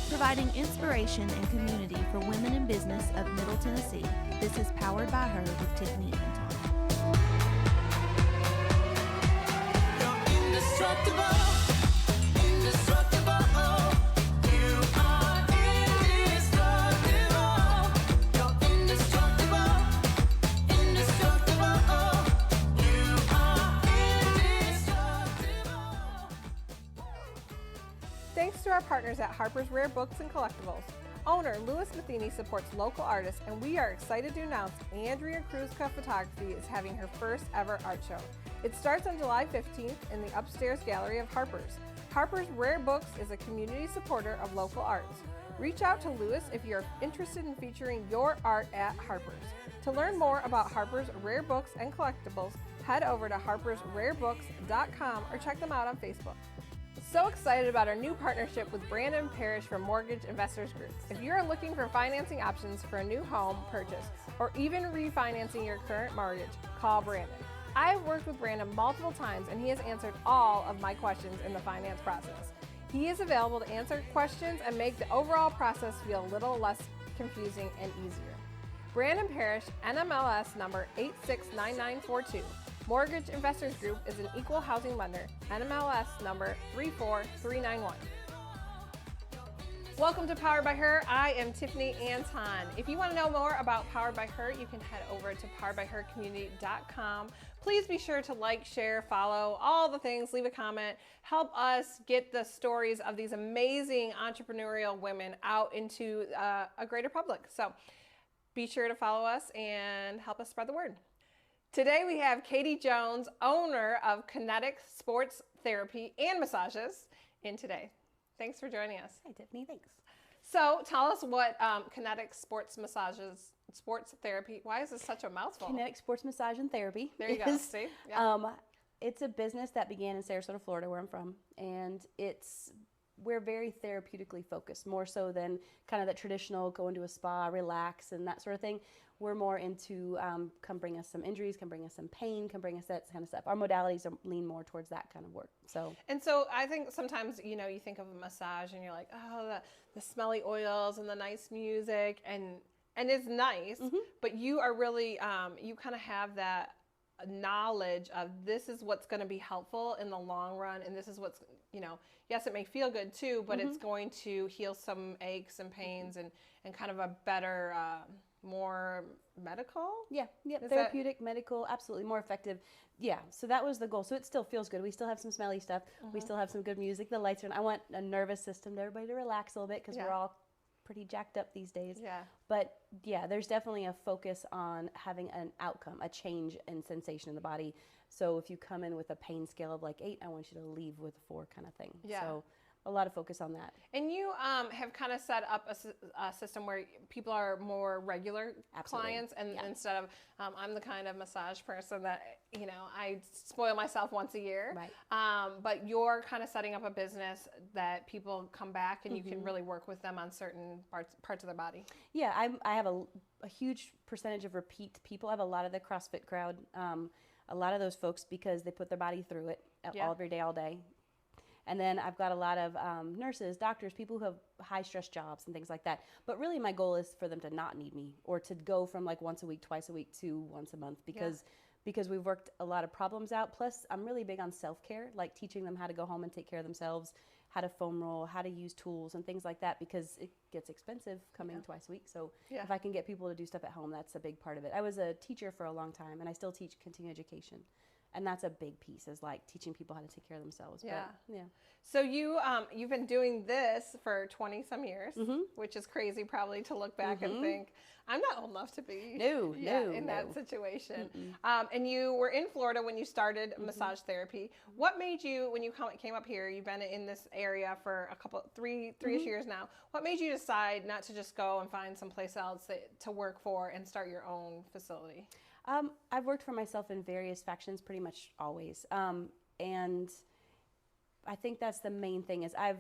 providing inspiration and community for women in business of Middle Tennessee. This is Powered by Her with Tiffany and Tom. You're indestructible, indestructible. You are indestructible. You're indestructible, indestructible. You are indestructible. Thanks to our partners at Harper's Rare Books and Collectibles. Owner Louis Matheny supports local artists, and we are excited to announce Andrea Kruzka Photography is having her first ever art show. It starts on July 15th in the upstairs gallery of Harper's. Harper's Rare Books is a community supporter of local arts. Reach out to Louis if you're interested in featuring your art at Harper's. To learn more about Harper's Rare Books and Collectibles, head over to harpersrarebooks.com or check them out on Facebook. So excited about our new partnership with Brandon Parish from Mortgage Investors Group. If you're looking for financing options for a new home purchase or even refinancing your current mortgage, call Brandon. I've worked with Brandon multiple times and he has answered all of my questions in the finance process. He is available to answer questions and make the overall process feel a little less confusing and easier. Brandon Parish, NMLS number 869942. Mortgage Investors Group is an equal housing lender, NMLS number 34391. Welcome to Powered by Her. I am Tiffany Anton. If you want to know more about Powered by Her, you can head over to poweredbyhercommunity.com. Please be sure to like, share, follow, all the things, leave a comment. Help us get the stories of these amazing entrepreneurial women out into a greater public. So be sure to follow us and help us spread the word. Today we have Katie Jones, owner of Kinetic Sports Therapy and Massages, in today. Thanks for joining us. Hi, Tiffany. Thanks. So tell us what Kinetic Sports Massages, Sports Therapy, why is this such a mouthful? Kinetic Sports Massage and Therapy. There you go, see? Yeah. It's a business that began in Sarasota, Florida, where I'm from, and we're very therapeutically focused, more so than kind of that traditional go into a spa, relax, and that sort of thing. We're more into come bring us some injuries, come bring us some pain, come bring us that kind of stuff. Our modalities lean more towards that kind of work. So I think sometimes, you think of a massage and you're like, oh, the smelly oils and the nice music, and it's nice, but you are really, you kind of have that knowledge of this is what's going to be helpful in the long run, and this is what's, yes, it may feel good too, but it's going to heal some aches and pains and kind of a better, more medical? Yeah, therapeutic, medical, absolutely, more effective. Yeah, so that was the goal. So it still feels good. We still have some smelly stuff. We still have some good music. The lights are on. I want a nervous system to everybody to relax a little bit because we're all pretty jacked up these days. Yeah. But yeah, there's definitely a focus on having an outcome, a change in sensation in the body. So if you come in with a pain scale of like 8, I want you to leave with a 4 kind of thing. Yeah. So a lot of focus on that. And you have kind of set up a system where people are more regular clients, and instead of I'm the kind of massage person that I spoil myself once a year. Right. But you're kind of setting up a business that people come back and you can really work with them on certain parts of their body. Yeah, I have a huge percentage of repeat people. I have a lot of the CrossFit crowd, a lot of those folks because they put their body through it every day, all day. And then I've got a lot of nurses, doctors, people who have high stress jobs and things like that. But really my goal is for them to not need me, or to go from like once a week, twice a week to once a month, because we've worked a lot of problems out. Plus I'm really big on self-care, like teaching them how to go home and take care of themselves, how to foam roll, how to use tools and things like that, because it gets expensive coming twice a week. So if I can get people to do stuff at home, that's a big part of it. I was a teacher for a long time, and I still teach continuing education. And that's a big piece, is like teaching people how to take care of themselves. Yeah. But, yeah. So you've been doing this for 20 some years, which is crazy probably to look back and think, I'm not old enough to be in that situation. And you were in Florida when you started massage therapy. What made you, when you came up here, you've been in this area for three-ish years now. What made you decide not to just go and find someplace else to work for and start your own facility? I've worked for myself in various factions pretty much always. And I think that's the main thing, is I've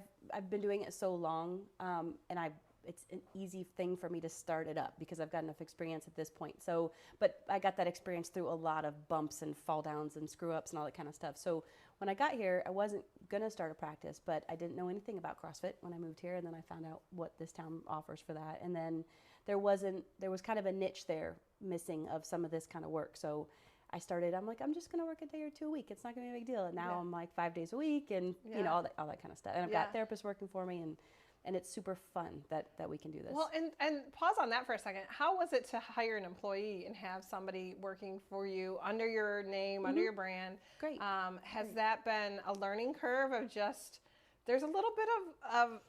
been doing it so long, and it's an easy thing for me to start it up because I've got enough experience at this point. So, but I got that experience through a lot of bumps and fall downs and screw ups and all that kind of stuff. So when I got here, I wasn't going to start a practice, but I didn't know anything about CrossFit when I moved here. And then I found out what this town offers for that. And then there was kind of a niche there missing of some of this kind of work. So I'm like, I'm just going to work a day or two a week. It's not going to be a big deal. And now I'm like 5 days a week and, you know, all that kind of stuff. And I've got therapists working for me, and it's super fun that we can do this. Well, and pause on that for a second. How was it to hire an employee and have somebody working for you under your name, under your brand? Great. Has that been a learning curve of just, there's a little bit of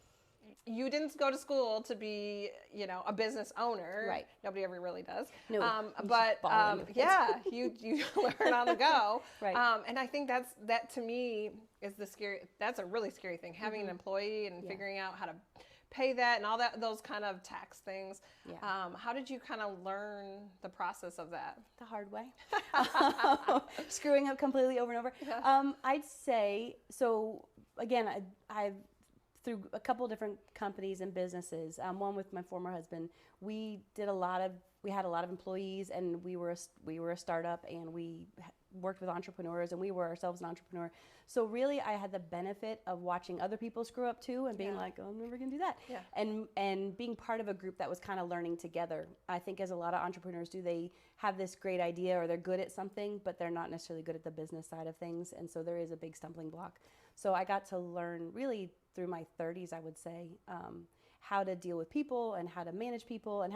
you didn't go to school to be, you know, a business owner. Right. Nobody ever really does. No. But you learn on the go. Right. And I think that to me is that's a really scary thing, having an employee and figuring out how to pay that and all those kind of tax things. Yeah. How did you kind of learn the process of that? The hard way. Screwing up completely over and over. Yeah. I'd say, so again, I've through a couple of different companies and businesses. One with my former husband, we had a lot of employees, and we were a startup, and we worked with entrepreneurs, and we were ourselves an entrepreneur. So really, I had the benefit of watching other people screw up too, and being like, oh, I'm never gonna do that. Yeah. And being part of a group that was kind of learning together. I think as a lot of entrepreneurs do, they have this great idea or they're good at something, but they're not necessarily good at the business side of things, and so there is a big stumbling block. So I got to learn really through my 30s, I would say, how to deal with people and how to manage people and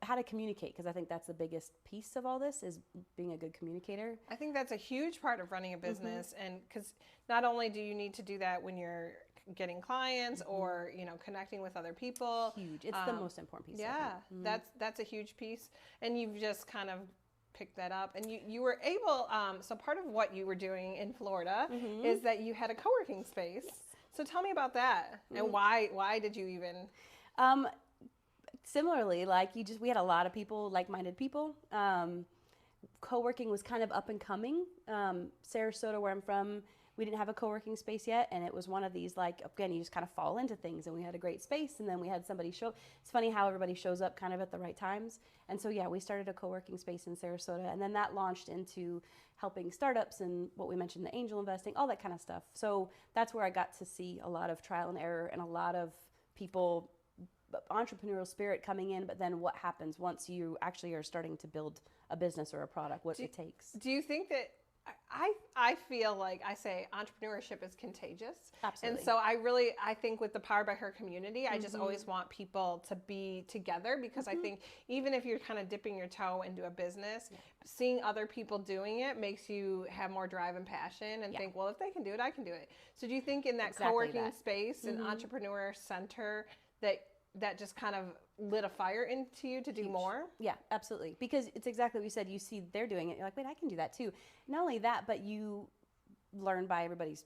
how to communicate, because I think that's the biggest piece of all this is being a good communicator. I think that's a huge part of running a business, and because not only do you need to do that when you're getting clients or, you know, connecting with other people. Huge. It's the most important piece. Yeah, that's a huge piece, and you've just kind of picked that up, and you were able, so part of what you were doing in Florida is that you had a co-working space. Yes. So tell me about that, and why did you even? Similarly, like we had a lot of people, like-minded people. Co-working was kind of up and coming. Sarasota, where I'm from, we didn't have a co-working space yet, and it was one of these, like, again, you just kind of fall into things, and we had a great space, and then we had somebody show. It's funny how everybody shows up kind of at the right times, and so yeah, we started a co-working space in Sarasota, and then that launched into helping startups and what we mentioned, the angel investing, all that kind of stuff. So that's where I got to see a lot of trial and error and a lot of people, entrepreneurial spirit coming in, but then what happens once you actually are starting to build a business or a product, what it takes. Do you think that, I feel like I say entrepreneurship is contagious. Absolutely. And so I think with the Powered by Her community, I just always want people to be together, because I think even if you're kind of dipping your toe into a business, seeing other people doing it makes you have more drive and passion and think, well, if they can do it, I can do it. So do you think in that co-working space and entrepreneur center that just kind of lit a fire into you to do more? Yeah, absolutely. Because it's exactly what you said. You see they're doing it. You're like, wait, I can do that too. Not only that, but you learn by everybody's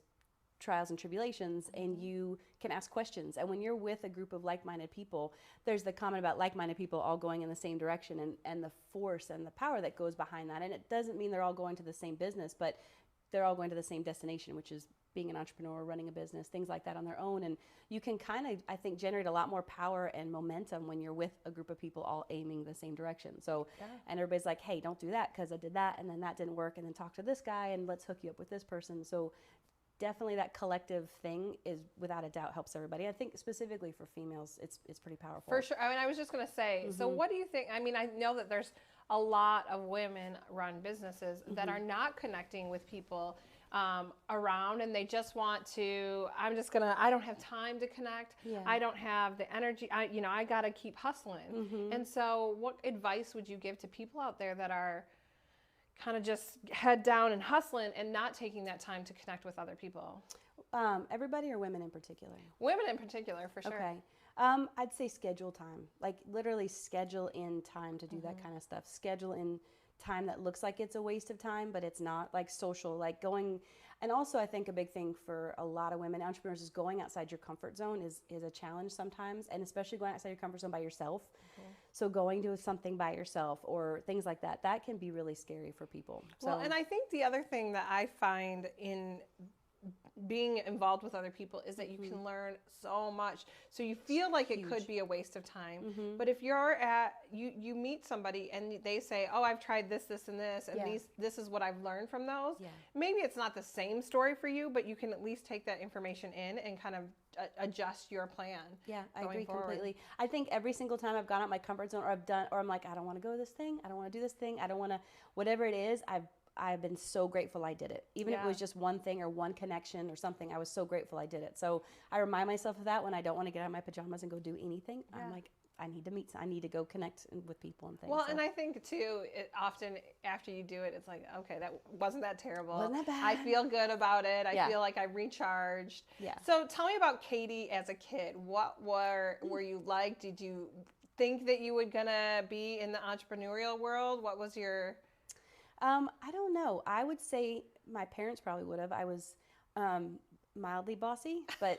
trials and tribulations, and you can ask questions. And when you're with a group of like-minded people, there's the comment about like-minded people all going in the same direction, and the force and the power that goes behind that. And it doesn't mean they're all going to the same business, but they're all going to the same destination, which is being an entrepreneur, running a business, things like that on their own. And you can kind of, I think, generate a lot more power and momentum when you're with a group of people all aiming the same direction. So, and everybody's like, hey, don't do that because I did that and then that didn't work, and then talk to this guy and let's hook you up with this person. So definitely that collective thing is without a doubt helps everybody. I think specifically for females, it's pretty powerful. For sure. I mean, I was just going to say, so what do you think? I mean, I know that there's a lot of women run businesses that are not connecting with people around, and they just want to, I don't have time to connect. I don't have the energy. I got to keep hustling. And so what advice would you give to people out there that are kind of just head down and hustling and not taking that time to connect with other people? Everybody, or women in particular? Women in particular, for sure. Okay. I'd say schedule time. Like literally schedule in time to do that kind of stuff. Schedule in time that looks like it's a waste of time, but it's not. Like social, like going. And also I think a big thing for a lot of women entrepreneurs is going outside your comfort zone is a challenge sometimes, and especially going outside your comfort zone by yourself. So going to something by yourself or things like that, that can be really scary for people. Well, and I think the other thing that I find in being involved with other people is that you can learn so much. So you feel like it could be a waste of time. But if you're you meet somebody and they say, oh, I've tried this, this, and this, and this is what I've learned from those. Maybe it's not the same story for you, but you can at least take that information in and kind of adjust your plan. Yeah, I agree completely. I think every single time I've gone out my comfort zone, or I'm like, I don't want to go to this thing, I don't want to do this thing, I don't want to, whatever it is, I've been so grateful I did it. Even if it was just one thing or one connection or something, I was so grateful I did it. So I remind myself of that when I don't want to get out of my pajamas and go do anything. I'm like, I need to I need to go connect with people and things. Well, and I think too, often after you do it, it's like, okay, that wasn't that terrible. Wasn't that bad? I feel good about it. I feel like I recharged. Yeah. So tell me about Katie as a kid. What were you like? Did you think that you were gonna be in the entrepreneurial world? What was your... I don't know. I would say my parents probably would have. I was mildly bossy, but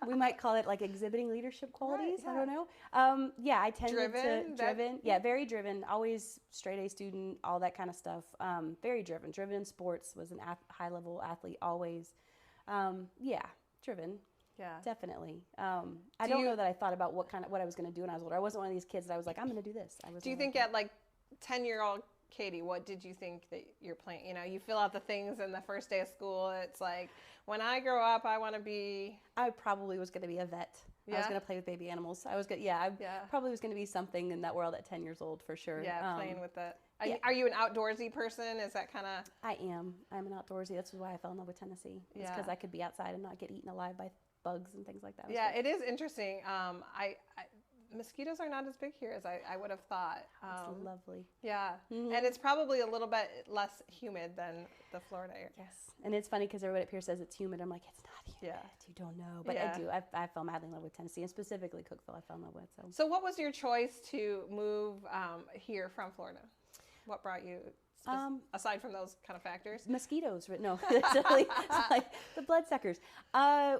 we might call it like exhibiting leadership qualities. Right, I don't know. Yeah, I tended to driven. Yeah, very driven. Always straight A student, all that kind of stuff. Very driven. Driven in sports. Was an high level athlete always. Yeah, driven. Yeah, definitely. I don't know that I thought about what I was going to do when I was older. I wasn't one of these kids that I was like, I'm going to do this. Do you think at like 10-year-old Katie, what did you think that you're playing? You know, you fill out the things in the first day of school. It's like, when I grow up, I want to be... I probably was going to be a vet. I was going to play with baby animals. I was good. I probably was going to be something in that world at 10 years old for sure. Yeah, playing with that. Are you an outdoorsy person? Is that kind of... I am. I'm an outdoorsy. That's why I fell in love with Tennessee. It's because I could be outside and not get eaten alive by bugs and things like that. Yeah, it is interesting. Mosquitoes are not as big here as I would have thought. It's lovely. Yeah, and it's probably a little bit less humid than the Florida area. Yes, and it's funny because everybody up here says it's humid. I'm like, it's not humid. You don't know, but I do. I fell madly in love with Tennessee, and specifically Cookeville. I fell in love with. So what was your choice to move here from Florida? What brought you? Aside from those kind of factors? Mosquitoes. No, it's like the bloodsuckers.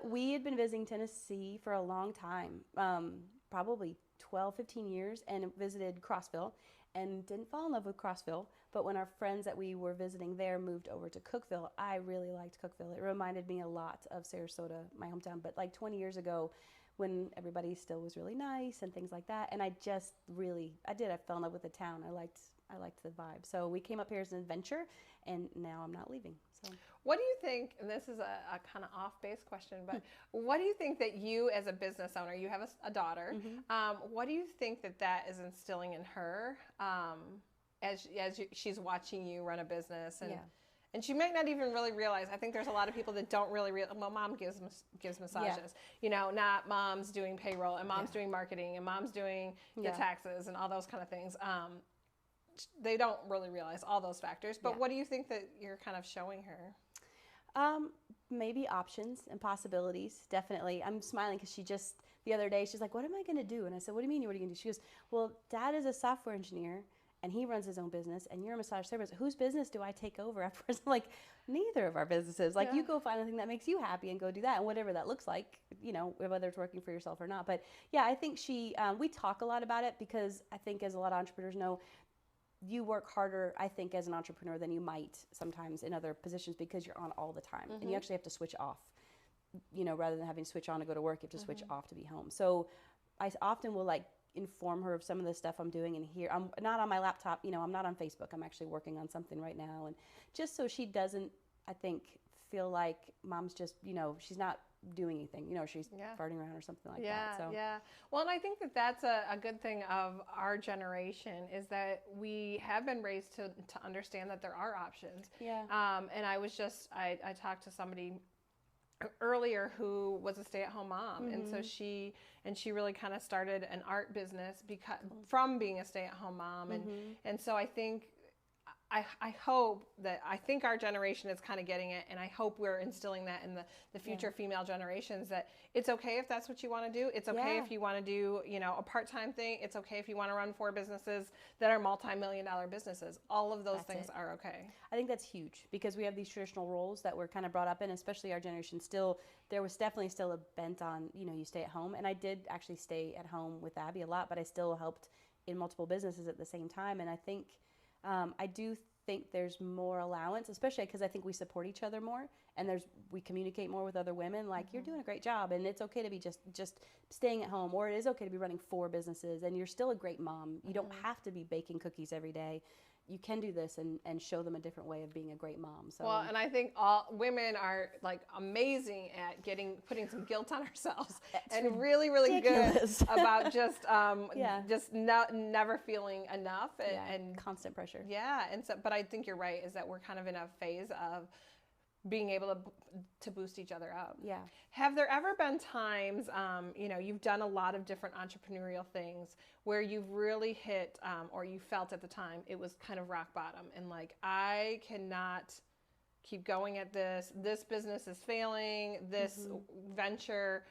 We had been visiting Tennessee for a long time, probably 12, 15 years, and visited Crossville and didn't fall in love with Crossville. But when our friends that we were visiting there moved over to Cookeville, I really liked Cookeville. It reminded me a lot of Sarasota, my hometown, but like 20 years ago when everybody still was really nice and things like that. And I just really, I fell in love with the town. I liked the vibe. So we came up here as an adventure, and now I'm not leaving. So what do you think, and this is a kind of off-base question, but what do you think that you as a business owner, you have a daughter, what do you think that is instilling in her as she's watching you run a business? And she might not even really realize. I think there's a lot of people that don't really realize. Well, mom gives massages. You know, not mom's doing payroll, and mom's doing marketing, and mom's doing the taxes and all those kind of things. They don't really realize all those factors. But what do you think that you're kind of showing her? Maybe options and possibilities, definitely. I'm smiling because she just, the other day, she's like, what am I going to do? And I said, what do you mean, what are you going to do? She goes, well, Dad is a software engineer, and he runs his own business, and you're a massage therapist. Whose business do I take over afterwards? I'm like, neither of our businesses. Like, you go find a thing that makes you happy and go do that, and whatever that looks like, you know, whether it's working for yourself or not. But yeah, I think we talk a lot about it because I think, as a lot of entrepreneurs know, you work harder, I think, as an entrepreneur than you might sometimes in other positions because you're on all the time. And you actually have to switch off, you know, rather than having to switch on to go to work, you have to switch off to be home. So I often will like inform her of some of the stuff I'm doing, and here I'm not on my laptop, you know, I'm not on Facebook. I'm actually working on something right now, and just so she doesn't, I think, feel like mom's just, you know, she's not doing anything, you know, she's farting around or something like that. So well, and I think that's a good thing of our generation is that we have been raised to understand that there are options. And I talked to somebody earlier who was a stay-at-home mom, and so she really kind of started an art business from being a stay-at-home mom, and so I think I think our generation is kind of getting it, and I hope we're instilling that in the future female generations, that it's okay if that's what you want to do. It's okay if you want to do, you know, a part-time thing. It's okay if you want to run 4 businesses that are multi-million-dollar businesses. All of those things are okay. I think that's huge because we have these traditional roles that we're kind of brought up in, especially our generation. Still, there was definitely still a bent on, you know, you stay at home, and I did actually stay at home with Abby a lot, but I still helped in multiple businesses at the same time, and I think I do think there's more allowance, especially because I think we support each other more, and we communicate more with other women. Like, you're doing a great job, and it's okay to be just staying at home, or it is okay to be running 4 businesses, and you're still a great mom. You don't have to be baking cookies every day. You can do this and show them a different way of being a great mom. So, Well, and I think all women are like amazing at putting some guilt on ourselves, and really ridiculous. good about just Yeah. never feeling enough and constant pressure. yeah. And so, but I think you're right, is that we're kind of in a phase of being able to boost each other up. Yeah. Have there ever been times, you've done a lot of different entrepreneurial things where you've really hit, or you felt at the time it was kind of rock bottom, and like, I cannot keep going at this business is failing, this venture,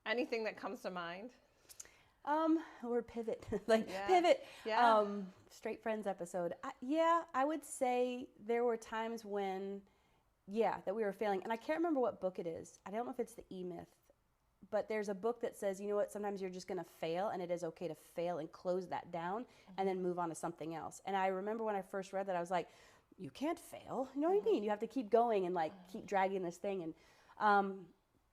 anything that comes to mind? Or pivot, like Yeah. pivot. Yeah. Straight Friends episode. I would say there were times when, that we were failing. And I can't remember what book it is. I don't know if it's the E-Myth, but there's a book that says, you know what, sometimes you're just going to fail, and it is okay to fail and close that down and then move on to something else. And I remember when I first read that, I was like, you can't fail. You know what I mean? You have to keep going and like keep dragging this thing. And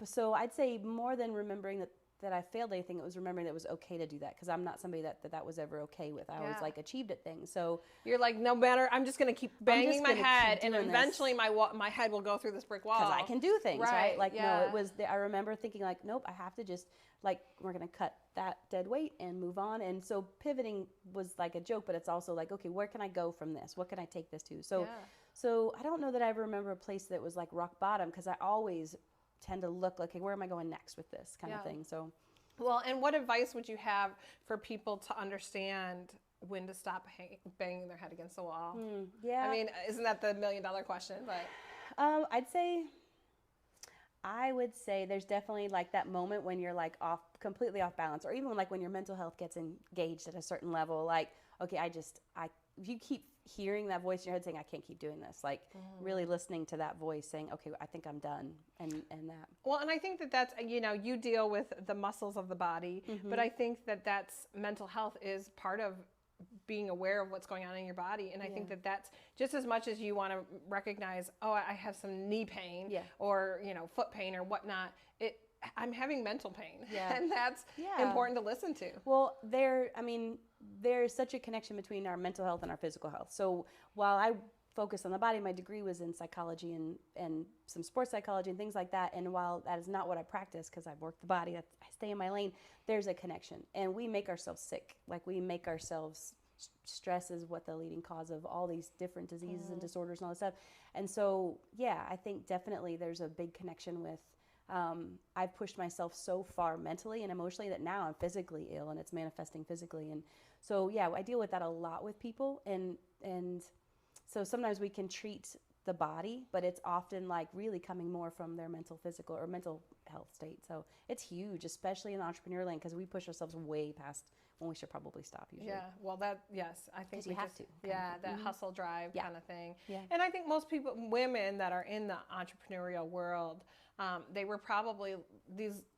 so I'd say more than remembering that I failed anything, it was remembering that it was okay to do that, because I'm not somebody that was ever okay with. I always like achieved at things. So You're like, no matter, I'm just going to keep banging my gonna keep head, and doing eventually my head will go through this brick wall. because I can do things, right? Like, yeah. no, it was, I remember thinking like, nope, I have to just, like, we're going to cut that dead weight and move on. And so pivoting was like a joke, but it's also like, okay, where can I go from this? What can I take this to? So, so I don't know that I ever remember a place that was like rock bottom, because I always tend to look like, okay, where am I going next with this kind of thing? So. Well, and what advice would you have for people to understand when to stop banging their head against the wall? Yeah. I mean, isn't that the $1 million question? But I would say there's definitely like that moment when you're like completely off balance, or even like when your mental health gets engaged at a certain level, like, okay, if you keep hearing that voice in your head saying, I can't keep doing this, like really listening to that voice saying, okay, I think I'm done, and that. Well, and I think that's, you deal with the muscles of the body, but I think that's mental health is part of being aware of what's going on in your body. And I think that's just as much as you want to recognize, oh, I have some knee pain or, foot pain or whatnot. I'm having mental pain, and that's important to listen to. Well, there's such a connection between our mental health and our physical health. So while I focus on the body, my degree was in psychology and some sports psychology and things like that. And while that is not what I practice, because I've worked the body, I stay in my lane, there's a connection. And we make ourselves sick. Like, we make ourselves, stress is what the leading cause of all these different diseases and disorders and all this stuff. And so, I think definitely there's a big connection with, I've pushed myself so far mentally and emotionally that now I'm physically ill, and it's manifesting physically. And so, I deal with that a lot with people. And so sometimes we can treat the body, but it's often like really coming more from their mental, physical, or mental health state. So it's huge, especially in the entrepreneur lane, because we push ourselves way past when we should probably stop usually. Yeah, well, I think you have to. Yeah, that hustle drive kind of thing. Yeah. And I think most people, women that are in the entrepreneurial world, they were probably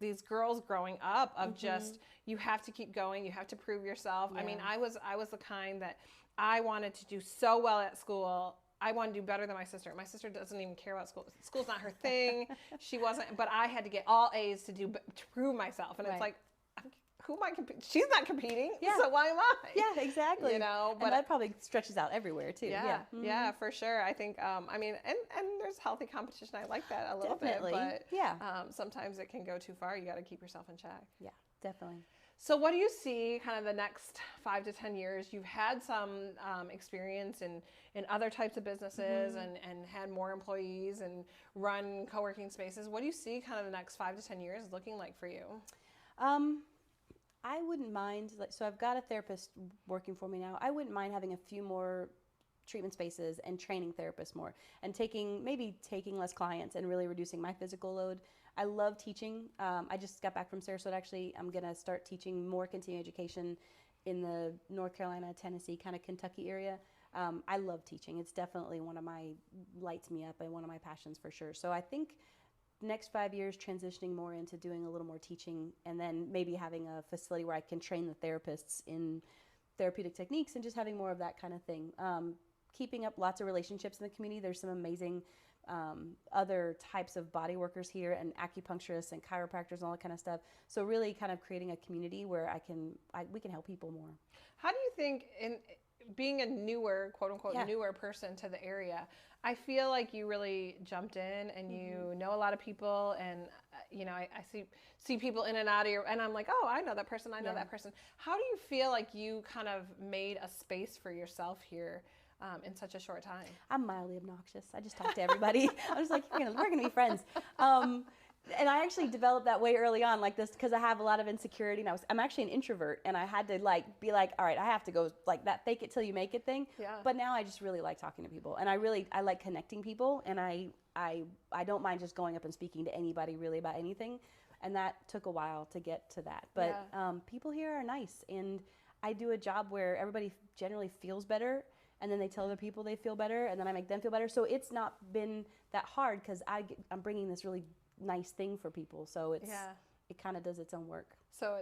these girls growing up of just, you have to keep going, you have to prove yourself. I mean, I was the kind that I wanted to do so well at school. I wanted to do better than my sister. My sister doesn't even care about school. School's not her thing. She wasn't, but I had to get all A's to prove myself. And it's like, who am I competing? She's not competing, so why am I? Yeah, exactly. But and that probably stretches out everywhere too. Yeah, for sure. I think, and there's healthy competition. I like that a little bit, but sometimes it can go too far. You got to keep yourself in check. Yeah, definitely. So what do you see kind of the next 5 to 10 years? You've had some experience in other types of businesses and had more employees and run co-working spaces. What do you see kind of the next 5 to 10 years looking like for you? I wouldn't mind, so I've got a therapist working for me now. I wouldn't mind having a few more treatment spaces and training therapists more, and taking less clients and really reducing my physical load. I love teaching. I just got back from Sarasota. Actually, I'm going to start teaching more continuing education in the North Carolina, Tennessee, kind of Kentucky area. I love teaching. It's definitely lights me up and one of my passions for sure. So I think next 5 years transitioning more into doing a little more teaching, and then maybe having a facility where I can train the therapists in therapeutic techniques and just having more of that kind of thing. keeping up lots of relationships in the community. There's some amazing other types of body workers here, and acupuncturists and chiropractors and all that kind of stuff. So really kind of creating a community where we can help people more. How do you think, in being a newer, quote unquote, newer person to the area, I feel like you really jumped in and you know a lot of people, and you know, I see people in and out of your, and I'm like, oh, I know that person, I know that person. How do you feel like you kind of made a space for yourself here in such a short time? I'm mildly obnoxious. I just talk to everybody. I was like, we're gonna be friends. And I actually developed that way early on, like this, because I have a lot of insecurity, and I'm actually an introvert, and I had to be like, all right, I have to go like that fake it till you make it thing. Yeah. But now I just really like talking to people, and I like connecting people, and I don't mind just going up and speaking to anybody really about anything, and that took a while to get to that. But people here are nice, and I do a job where everybody generally feels better, and then they tell other people they feel better, and then I make them feel better. So it's not been that hard, because I'm bringing this really nice thing for people, so it kind of does its own work. So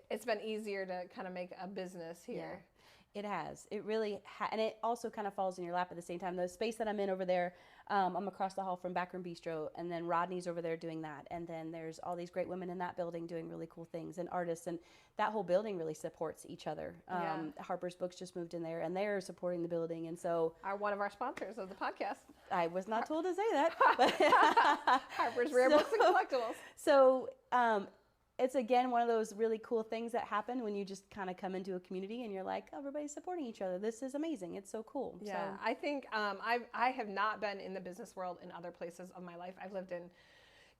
it's been easier to kind of make a business here. It has. It really and it also kind of falls in your lap at the same time. The space that I'm in over there, I'm across the hall from Backroom Bistro, and then Rodney's over there doing that, and then there's all these great women in that building doing really cool things, and artists, and that whole building really supports each other. Harper's Books just moved in there, and they're supporting the building, and so one of our sponsors of the podcast. I was not told to say that, but Harper's Rare Books and Collectibles. So it's again one of those really cool things that happen when you just kind of come into a community and you're like, oh, everybody's supporting each other. This is amazing. It's so cool. Yeah, so. I think I have not been in the business world in other places of my life. I've lived in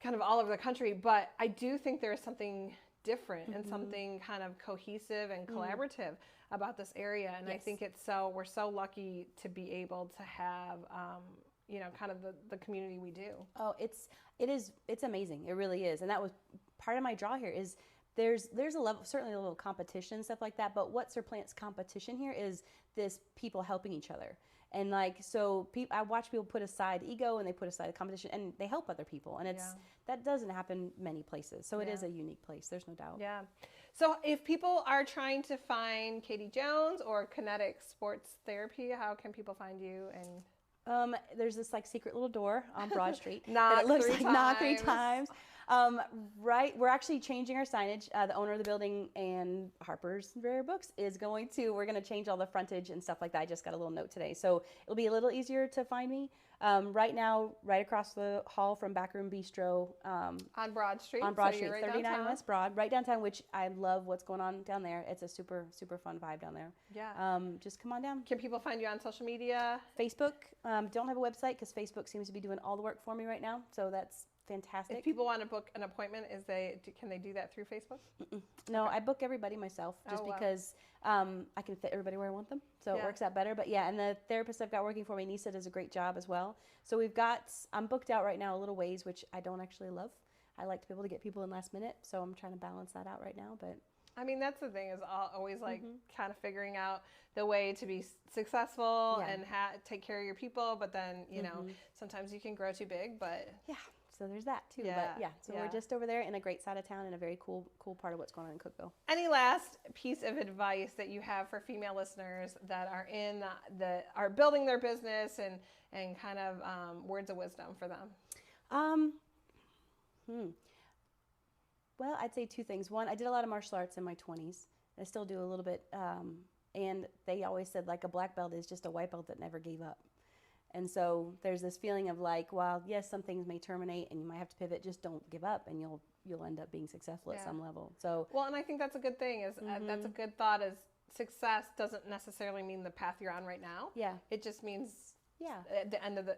kind of all over the country, but I do think there is something different and something kind of cohesive and collaborative about this area. And I think we're so lucky to be able to have you know, kind of the community we do. Oh, it's amazing. It really is. And that was part of my draw here is there's a level, certainly a little competition, stuff like that, but what surplants competition here is this people helping each other. And like, so I watch people put aside ego and they put aside the competition and they help other people. And that doesn't happen many places. So it is a unique place. There's no doubt. Yeah. So if people are trying to find Katie Jones or Kinetic Sports Therapy, how can people find you? And there's this like secret little door on Broad Street. Knock three times. Right, we're actually changing our signage. The owner of the building and Harper's Rare Books we're going to change all the frontage and stuff like that. I just got a little note today. So it'll be a little easier to find me. Right now, right across the hall from Backroom Bistro. On Broad Street. On Broad Street, right 39 downtown. West Broad, right downtown, which I love what's going on down there. It's a super, super fun vibe down there. Yeah. Just come on down. Can people find you on social media? Facebook. Don't have a website because Facebook seems to be doing all the work for me right now. So that's fantastic. If people want to book an appointment, can they do that through Facebook? No, I book everybody myself just because I can fit everybody where I want them. So it works out better. But yeah, and the therapist I've got working for me, Nisa, does a great job as well. So I'm booked out right now a little ways, which I don't actually love. I like to be able to get people in last minute. So I'm trying to balance that out right now. But I mean, that's the thing is always like kind of figuring out the way to be successful and take care of your people. But then, you know, sometimes you can grow too big, but so there's that too. So we're just over there in a great side of town and a very cool part of what's going on in Cookeville. Any last piece of advice that you have for female listeners that are are building their business and kind of words of wisdom for them? Well, I'd say two things. One, I did a lot of martial arts in my 20s. I still do a little bit. And they always said like a black belt is just a white belt that never gave up. And so there's this feeling of like, well, yes, some things may terminate and you might have to pivot. Just don't give up, and you'll end up being successful at some level. So well, and I think that's a good thing. That's a good thought. Is success doesn't necessarily mean the path you're on right now. Yeah, it just means at the end of the,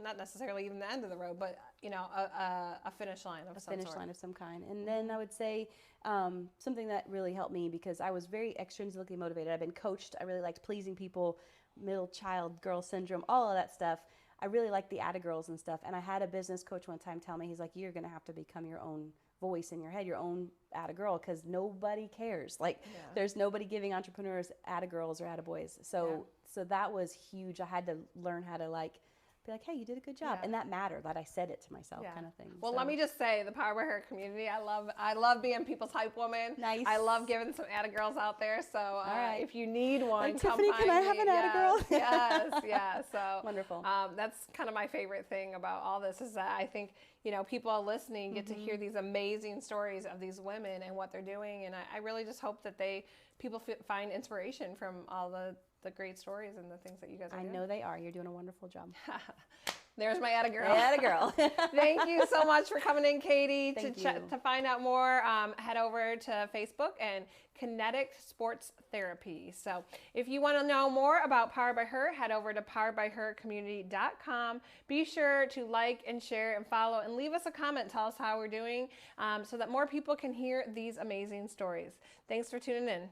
not necessarily even the end of the road, but a finish line of some sort. Line of some kind. And then I would say something that really helped me because I was very extrinsically motivated. I've been coached. I really liked pleasing people. Middle child girl syndrome, all of that stuff. I really like the Atta girls and stuff. And I had a business coach one time tell me, he's like, you're going to have to become your own voice in your head, your own Atta girl, because nobody cares. Like there's nobody giving entrepreneurs Atta girls or Atta boys. So that was huge. I had to learn how to like be like, hey, you did a good job. Yeah. And that mattered, that I said it to myself kind of thing. Well, So, let me just say, the Power by Her community, I love being people's hype woman. Nice. I love giving some Atta girls out there. So right. if you need one, Like, come Tiffany, find can I me. have an Atta girl? Yes, yeah. So Wonderful. That's kind of my favorite thing about all this is that I think, you know, people listening get to hear these amazing stories of these women and what they're doing. And I really just hope that people find inspiration from all the great stories and the things that you guys are doing. I know they are. You're doing a wonderful job. There's my Atta girl. Atta girl. Thank you so much for coming in, Katie. Thank you. To find out more, head over to Facebook and Kinetic Sports Therapy. So if you want to know more about Powered by Her, head over to poweredbyhercommunity.com. Be sure to like and share and follow and leave us a comment. Tell us how we're doing so that more people can hear these amazing stories. Thanks for tuning in.